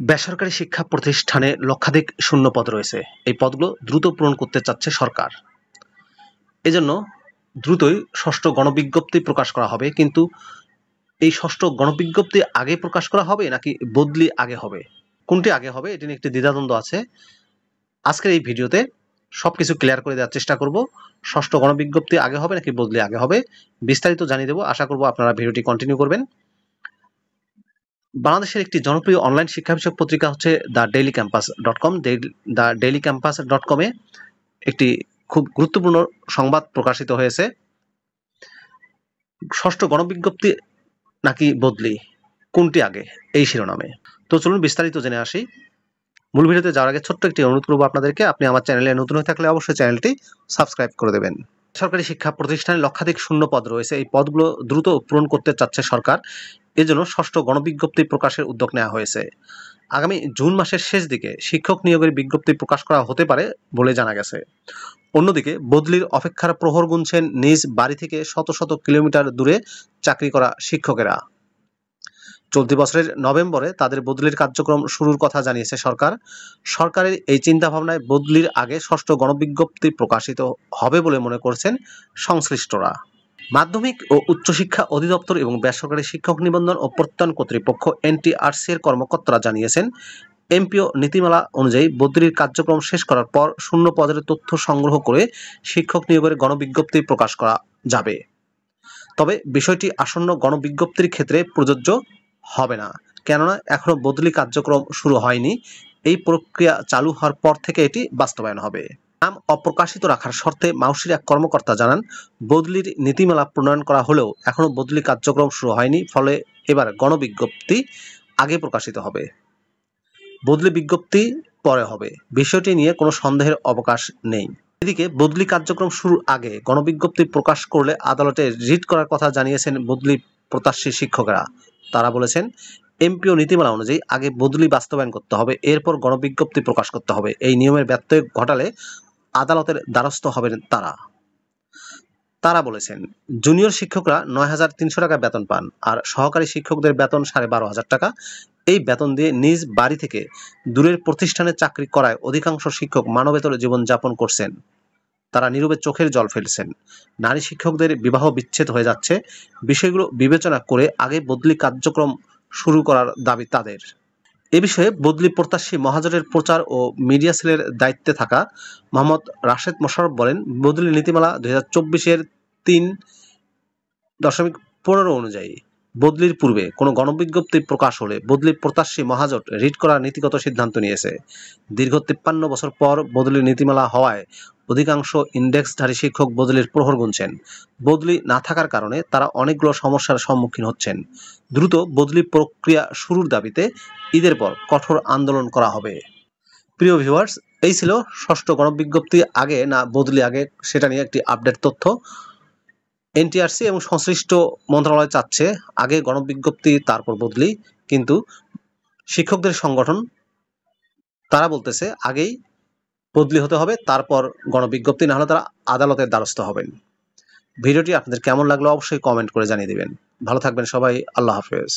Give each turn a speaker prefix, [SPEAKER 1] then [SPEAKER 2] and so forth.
[SPEAKER 1] বেসরকারি শিক্ষা প্রতিষ্ঠানে লক্ষাধিক শূন্য পদ রয়েছে। এই পদগুলো দ্রুত পূরণ করতে চাচ্ছে সরকার। এজন্য দ্রুতই ষষ্ঠ গণবিজ্ঞপ্তি প্রকাশ করা হবে। কিন্তু এই ষষ্ঠ গণবিজ্ঞপ্তি আগে প্রকাশ করা হবে নাকি বদলি আগে হবে, কোনটি আগে হবে এটি নিয়ে একটি দ্বিধাদ্বন্দ্ব আছে। আজকের এই ভিডিওতে সবকিছু ক্লিয়ার করে দেওয়ার চেষ্টা করব। ষষ্ঠ গণবিজ্ঞপ্তি আগে হবে নাকি বদলি আগে হবে বিস্তারিত জানিয়ে দেবো। আশা করব আপনারা ভিডিওটি কন্টিনিউ করবেন। বাংলাদেশের একটি জনপ্রিয় অনলাইন শিক্ষা বিষয়ক পত্রিকা হচ্ছে thedailycampus.com। thedailycampus.com-এ একটি খুব গুরুত্বপূর্ণ সংবাদ প্রকাশিত হয়েছে। ষষ্ঠ গণবিজ্ঞপ্তি নাকি বদলি, কোনটি আগে, এই শিরোনামে। তো চলুন বিস্তারিত জেনে আসি। মূল ভিডিওতে যাওয়ার আগে ছোট্ট একটি অনুরোধ করবো আপনাদেরকে, আপনি আমার চ্যানেলে নতুন হয়ে থাকলে অবশ্যই চ্যানেলটি সাবস্ক্রাইব করে দেবেন। সরকারি শিক্ষা প্রতিষ্ঠানে লক্ষাধিক শূন্য পদ রয়েছে। এই পদগুলো দ্রুত পূরণ করতে চাচ্ছে সরকার। এজন্য ষষ্ঠ গণবিজ্ঞপ্তি প্রকাশের উদ্যোগ নেওয়া হয়েছে। আগামী জুন মাসের শেষ দিকে শিক্ষক নিয়োগের বিজ্ঞপ্তি প্রকাশ করা হতে পারে বলে জানা গেছে। অন্যদিকে বদলির অপেক্ষার প্রহর গুনছেন নিজ বাড়ি থেকে শত শত কিলোমিটার দূরে চাকরি করা শিক্ষকেরা। চলতি বছরের নভেম্বরে তাদের বদলির কার্যক্রম শুরুর কথা জানিয়েছে সরকার। সরকারের এই চিন্তাভাবনায় বদলির আগে ষষ্ঠ গণবিজ্ঞপ্তি প্রকাশিত হবে বলে মনে করছেন সংশ্লিষ্টরা। মাধ্যমিক ও উচ্চশিক্ষা অধিদপ্তর এবং বেসরকারি শিক্ষক নিবন্ধন ও প্রত্যয়ন কর্তৃপক্ষ NTRC এর কর্মকর্তারা জানিয়েছেন, এমপিও নীতিমালা অনুযায়ী বদলির কার্যক্রম শেষ করার পর শূন্য পদের তথ্য সংগ্রহ করে শিক্ষক নিয়োগের গণবিজ্ঞপ্তি প্রকাশ করা যাবে। তবে বিষয়টি আসন্ন গণবিজ্ঞপ্তির ক্ষেত্রে প্রযোজ্য হবে না, কেননা এখনো বদলি কার্যক্রম শুরু হয়নি। এই প্রক্রিয়া চালু হওয়ার পর থেকে এটি বাস্তবায়ন হবে। নাম অপ্রকাশিত রাখার শর্তে মাউশির এক কর্মকর্তা জানান, বদলির নীতিমালা প্রণয়ন করা হলেও এখনো বদলি কার্যক্রম শুরু হয়নি, ফলে এবার গণবিজ্ঞপ্তি আগে প্রকাশিত হবে, বদলি বিজ্ঞপ্তি পরে হবে। বিষয়টি নিয়ে কোনো সন্দেহের অবকাশ নেই। এদিকে বদলি কার্যক্রম শুরুর আগে গণবিজ্ঞপ্তি প্রকাশ করলে আদালতে রিট করার কথা জানিয়েছেন বদলি প্রত্যাশী শিক্ষকেরা। তারা বলেছেন, এমপিও নীতিমালা অনুযায়ী আগে বদলি বাস্তবায়ন করতে হবে, এরপর গণবিজ্ঞপ্তি প্রকাশ করতে হবে। এই নিয়মের ব্যত্যয় ঘটালে আদালতের দ্বারস্থ হবেন তারা বলেছেন, জুনিয়র শিক্ষকরা 9,300 টাকা বেতন পান, আর সহকারী শিক্ষকদের বেতন 12,500 টাকা। এই বেতন দিয়ে নিজ বাড়ি থেকে দূরের প্রতিষ্ঠানে চাকরি করায় অধিকাংশ শিক্ষক মানবেতর জীবনযাপন করছেন। তারা নীরবে চোখের জল ফেলছেন। নারী শিক্ষকদের বিবাহ বিচ্ছেদ হয়ে যাচ্ছে। বিষয়গুলো বিবেচনা করে আগে বদলি কার্যক্রম শুরু করার দাবি তাদের। এ বিষয়ে বদলি প্রত্যাশী মহাজোটের প্রচার ও মিডিয়া সেলের দায়িত্বে থাকা মোহাম্মদ রাশেদ মোশাররফ বলেন, বদলি নীতিমালা 2024-এর 3.15 অনুযায়ী বদলির পূর্বে কোনো গণবিজ্ঞপ্তি প্রকাশ হলে বদলি প্রত্যাশী মহাজোট রিট করার নীতিগত সিদ্ধান্ত নিয়েছে। দীর্ঘ 53 বছর পর বদলি নীতিমালা হওয়ায় অধিকাংশ ইন্ডেক্সধারী শিক্ষক বদলির প্রহর গুনছেন। বদলি না থাকার কারণে তারা অনেকগুলো সমস্যার সম্মুখীন হচ্ছেন। দ্রুত বদলি প্রক্রিয়া শুরুর দাবিতে ঈদের পর কঠোর আন্দোলন করা হবে। প্রিয় ভিউয়ার্স, এই ছিল ষষ্ঠ গণবিজ্ঞপ্তি আগে না বদলি আগে সেটা নিয়ে একটি আপডেট তথ্য। NTRC এবং সংশ্লিষ্ট মন্ত্রণালয় চাচ্ছে আগে গণবিজ্ঞপ্তি তারপর বদলি, কিন্তু শিক্ষকদের সংগঠন তারা বলতেছে আগেই বদলি হতে হবে, তারপর গণবিজ্ঞপ্তি, না হলে তারা আদালতের দ্বারস্থ হবেন। ভিডিওটি আপনাদের কেমন লাগলো অবশ্যই কমেন্ট করে জানিয়ে দিবেন। ভালো থাকবেন সবাই। আল্লাহ হাফেজ।